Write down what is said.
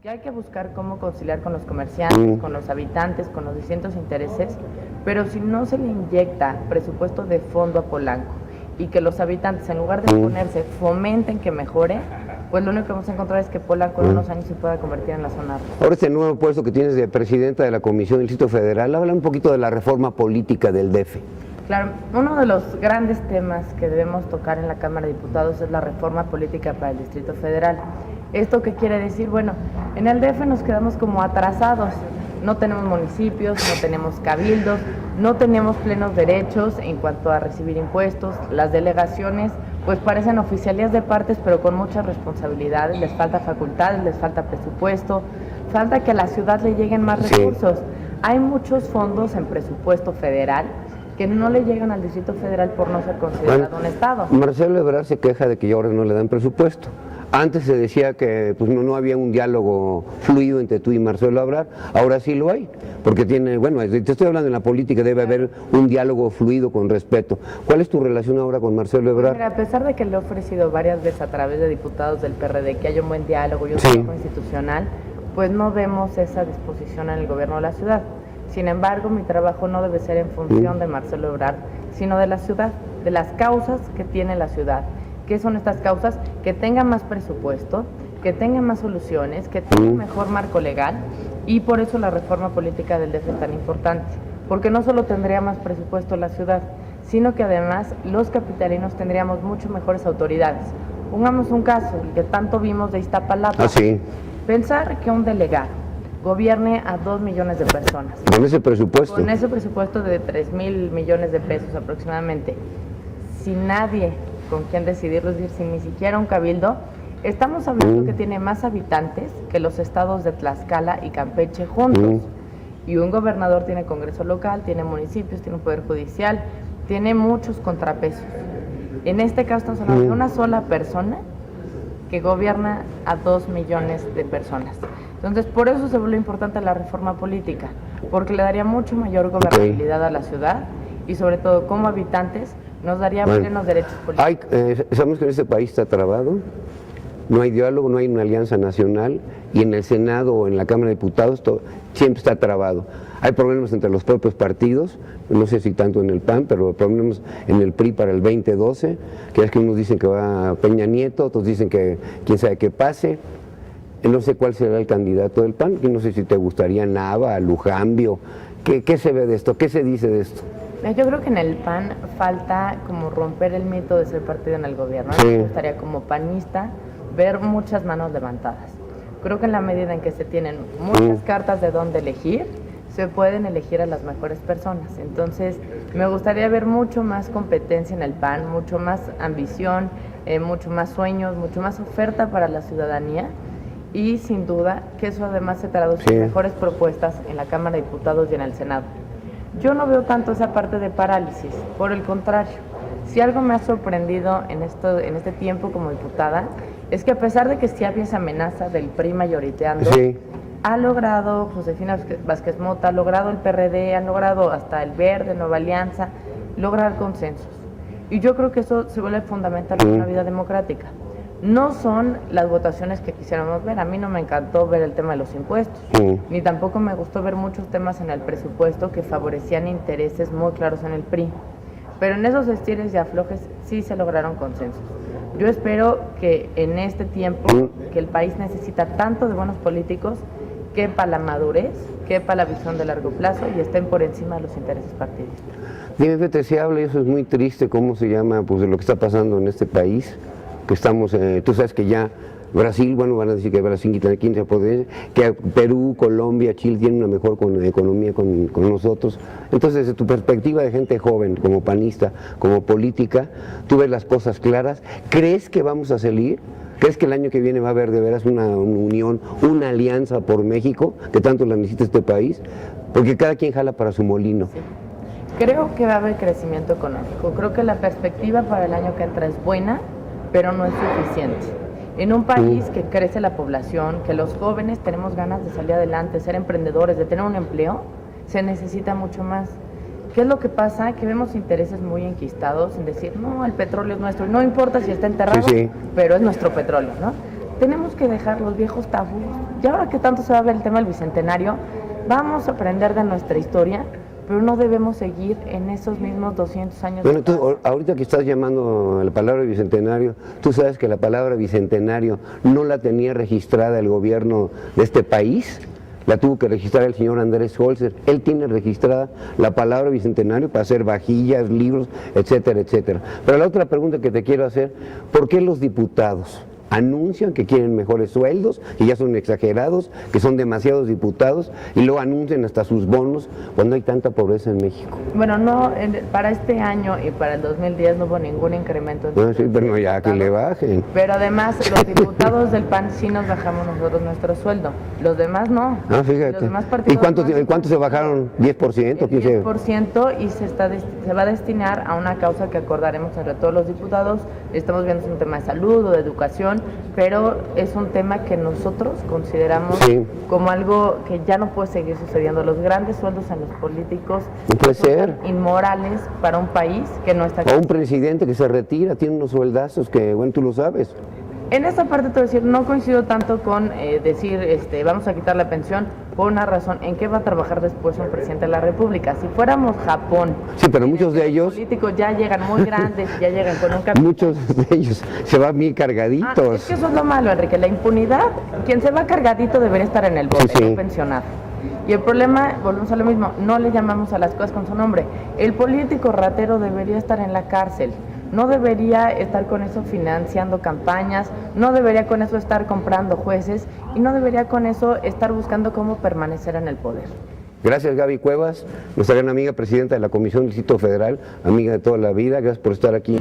que hay que buscar cómo conciliar con los comerciantes, con los habitantes, con los distintos intereses, pero si no se le inyecta presupuesto de fondo a Polanco y que los habitantes, en lugar de oponerse, fomenten que mejore, pues lo único que vamos a encontrar es que Polanco en unos años se pueda convertir en la zona roja. Ahora este nuevo puesto que tienes de presidenta de la Comisión del Distrito Federal, habla un poquito de la reforma política del DF. Claro, uno de los grandes temas que debemos tocar en la Cámara de Diputados es la reforma política para el Distrito Federal. ¿Esto qué quiere decir? Bueno, en el DF nos quedamos como atrasados, no tenemos municipios, no tenemos cabildos, no tenemos plenos derechos en cuanto a recibir impuestos, las delegaciones pues parecen oficialías de partes pero con muchas responsabilidades, les falta facultades, les falta presupuesto, falta que a la ciudad le lleguen más recursos. Hay muchos fondos en presupuesto federal que no le llegan al Distrito Federal por no ser considerado un estado. Marcelo Ebrard se queja de que ahora no le dan presupuesto. Antes se decía que pues, no había un diálogo fluido entre tú y Marcelo Ebrard, ahora sí lo hay, porque tiene, bueno, te estoy hablando en la política, debe haber un diálogo fluido con respeto. ¿Cuál es tu relación ahora con Marcelo Ebrard? Mira, a pesar de que le he ofrecido varias veces a través de diputados del PRD que haya un buen diálogo y un trabajo institucional, pues no vemos esa disposición en el gobierno de la ciudad. Sin embargo, mi trabajo no debe ser en función de Marcelo Ebrard, sino de la ciudad, de las causas que tiene la ciudad. ¿Qué son estas causas? Que tenga más presupuesto, que tenga más soluciones, que tenga un mejor marco legal, y por eso la reforma política del DF es tan importante, porque no solo tendría más presupuesto la ciudad, sino que además los capitalinos tendríamos mucho mejores autoridades. Pongamos un caso, el que tanto vimos de Iztapalapa. Pensar que un delegado gobierne a 2 millones de personas. ¿Con ese presupuesto? Con ese presupuesto de 3,000 millones de pesos aproximadamente, sin nadie con quien decidirlo, es decir, sin ni siquiera un cabildo, estamos hablando que tiene más habitantes que los estados de Tlaxcala y Campeche juntos. Y un gobernador tiene congreso local, tiene municipios, tiene un poder judicial, tiene muchos contrapesos. En este caso estamos hablando de una sola persona que gobierna a 2 millones de personas. Entonces, por eso se vuelve importante la reforma política, porque le daría mucho mayor gobernabilidad a la ciudad y sobre todo como habitantes nos daría plenos derechos políticos. Sabemos que en este país está trabado, no hay diálogo, no hay una alianza nacional, y en el Senado o en la Cámara de Diputados siempre está trabado. Hay problemas entre los propios partidos, no sé si tanto en el PAN, pero problemas en el PRI para el 2012, que es que unos dicen que va Peña Nieto, otros dicen que quién sabe qué pase. No sé cuál será el candidato del PAN, no sé si te gustaría Nava, Lujambio. ¿Qué se ve de esto? ¿Qué se dice de esto? Yo creo que en el PAN falta como romper el mito de ser partido en el gobierno. Me gustaría como panista ver muchas manos levantadas. Creo que en la medida en que se tienen muchas cartas de dónde elegir, se pueden elegir a las mejores personas. Entonces, me gustaría ver mucho más competencia en el PAN, mucho más ambición, mucho más sueños, mucho más oferta para la ciudadanía, y sin duda que eso además se traduce en mejores propuestas en la Cámara de Diputados y en el Senado. Yo no veo tanto esa parte de parálisis, por el contrario, si algo me ha sorprendido en este tiempo como diputada, es que a pesar de que sí había esa amenaza del PRI mayoriteando, ha logrado Josefina Vázquez Mota, ha logrado el PRD, han logrado hasta el Verde, Nueva Alianza, lograr consensos. Y yo creo que eso se vuelve fundamental en una vida democrática. No son las votaciones que quisiéramos ver. A mí no me encantó ver el tema de los impuestos, ni tampoco me gustó ver muchos temas en el presupuesto que favorecían intereses muy claros en el PRI. Pero en esos estires y aflojes sí se lograron consensos. Yo espero que en este tiempo que el país necesita tanto de buenos políticos, quepa la madurez, quepa la visión de largo plazo y estén por encima de los intereses partidistas. Dime, Fete, se habla, y eso es muy triste, ¿cómo se llama? Pues de lo que está pasando en este país, que estamos, tú sabes que ya Brasil, bueno, van a decir que Brasil quita 15 poderes, que Perú, Colombia, Chile tienen una mejor economía con nosotros. Entonces, desde tu perspectiva de gente joven, como panista, como política, tú ves las cosas claras. ¿Crees que vamos a salir? ¿Crees que el año que viene va a haber de veras una unión, una alianza por México, que tanto la necesita este país? Porque cada quien jala para su molino. Sí. Creo que va a haber crecimiento económico. Creo que la perspectiva para el año que entra es buena, pero no es suficiente. En un país que crece la población, que los jóvenes tenemos ganas de salir adelante, ser emprendedores, de tener un empleo, se necesita mucho más. ¿Qué es lo que pasa? Que vemos intereses muy enquistados en decir, no, el petróleo es nuestro, no importa si está enterrado, pero es nuestro petróleo, ¿no? tenemos que dejar los viejos tabús. Y ahora que tanto se habla del tema del Bicentenario, vamos a aprender de nuestra historia, pero no debemos seguir en esos mismos 200 años. Bueno, tú, ahorita que estás llamando la palabra Bicentenario, tú sabes que la palabra Bicentenario no la tenía registrada el gobierno de este país. La tuvo que registrar el señor Andrés Holzer. Él tiene registrada la palabra Bicentenario para hacer vajillas, libros, etcétera, etcétera. Pero la otra pregunta que te quiero hacer, ¿por qué los diputados anuncian que quieren mejores sueldos, que ya son exagerados, que son demasiados diputados, y luego anuncian hasta sus bonos cuando hay tanta pobreza en México? Bueno, no, para este año y para el 2010 no hubo ningún incremento. Bueno, sí, pero ya que le bajen. Pero además los diputados del PAN sí nos bajamos nosotros nuestro sueldo, los demás no. Ah, fíjate. Los demás partidos ¿Y cuánto se bajaron? ¿10%? 10% y se va a destinar a una causa que acordaremos entre todos los diputados. Estamos viendo si es un tema de salud o de educación, pero es un tema que nosotros consideramos como algo que ya no puede seguir sucediendo. Los grandes sueldos en los políticos no puede ser inmorales para un país que no está... O un presidente que se retira, tiene unos sueldazos que, bueno, tú lo sabes. En esta parte te voy a decir, no coincido tanto con decir, vamos a quitar la pensión por una razón. ¿En qué va a trabajar después un presidente de la República? Si fuéramos Japón, sí, pero muchos de ellos... Los políticos ya llegan muy grandes, ya llegan con un capital. Muchos de ellos se van bien cargaditos. Es que eso es lo malo, Enrique, la impunidad. Quien se va cargadito debería estar en el bote, no pensionado. Y el problema, volvemos a lo mismo, no le llamamos a las cosas con su nombre. El político ratero debería estar en la cárcel. No debería estar con eso financiando campañas, no debería con eso estar comprando jueces y no debería con eso estar buscando cómo permanecer en el poder. Gracias, Gaby Cuevas, nuestra gran amiga, presidenta de la Comisión del Distrito Federal, amiga de toda la vida. Gracias por estar aquí.